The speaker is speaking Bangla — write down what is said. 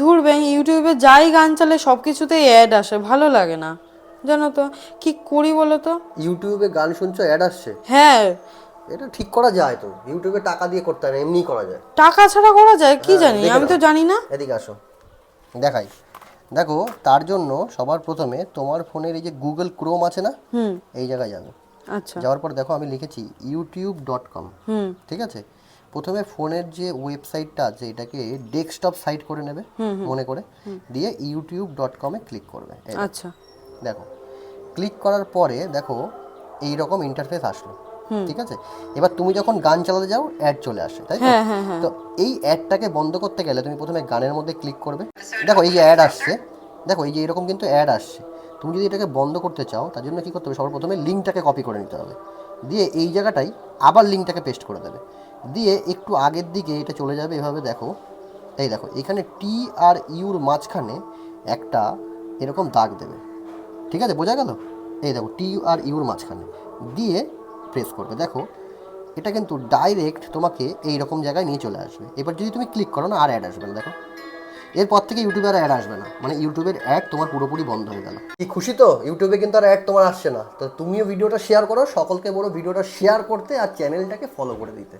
ধুর ব্যাং, ইউটিউবে যাই গান চালে সব কিছুতেই অ্যাড আসে, ভালো লাগে না জানো তো। কি করি বলো তো? ইউটিউবে গান শুনছো, অ্যাড আসছে? হ্যাঁ। এটা ঠিক করা যায় তো, ইউটিউবে টাকা দিয়ে করতে হয় না, এমনিই করা যায়। টাকা ছাড়া করা যায় কি হ্যাঁ, জানি, দেখে আমি নাও, তো জানি না। এদিকে আসো, দেখাই। দেখো, তার জন্য সবার প্রথমে তোমার ফোনের এই যে গুগল ক্রোম আছে না, এই জায়গায় যাবে। আচ্ছা। যাওয়ার পর দেখো আমি লিখেছি youtube.com। ঠিক আছে, প্রথমে ফোনের যে ওয়েবসাইটটা আছে এটাকে ডেস্কটপ সাইট করে নেবে মনে করে, দিয়ে youtube.com-এ ক্লিক করবে। এই দেখো, আচ্ছা। দেখো ক্লিক করার পরে দেখো এই রকম ইন্টারফেস আসলো। ঠিক আছে, এবার তুমি যখন গান চালাতে যাও অ্যাড চলে আসে, তাই তো? হ্যাঁ হ্যাঁ হ্যাঁ। তো এই অ্যাডটাকে বন্ধ করতে গেলে তুমি প্রথমে গানের মধ্যে ক্লিক করবে। দেখো এই যে অ্যাড আসছে, দেখো এই যে এরকম কিন্তু অ্যাড আসছে। তুমি যদি এটাকে বন্ধ করতে চাও তার জন্য কী করতে হবে, সবার প্রথমে লিঙ্কটাকে কপি করে নিতে হবে, দিয়ে এই জায়গাটাই আবার লিঙ্কটাকে পেস্ট করে দেবে, দিয়ে একটু আগের দিকে এটা চলে যাবে এভাবে। দেখো, এই দেখো এখানে টি আর ইউর মাঝখানে একটা এরকম দাগ দেবে। ঠিক আছে, বোঝা গেল? এই দেখো টি আর ইউর মাঝখানে দিয়ে প্রেস করবে। দেখো এটা কিন্তু ডাইরেক্ট তোমাকে এই রকম জায়গায় নিয়ে চলে আসবে। এবার যদি তুমি ক্লিক করো না, আর অ্যাড আসবে না। দেখো, এরপর থেকে ইউটিউবে আর অ্যাড আসবে না, মানে ইউটিউবের অ্যাড তোমার পুরোপুরি বন্ধ হয়ে গেল। কি খুশি তো, ইউটিউবে কিন্তু আর অ্যাড তোমার আসছে না। তো তুমিও ভিডিওটা শেয়ার করো, সকলকে বলো ভিডিওটা শেয়ার করতে আর চ্যানেলটাকে ফলো করে দিতে।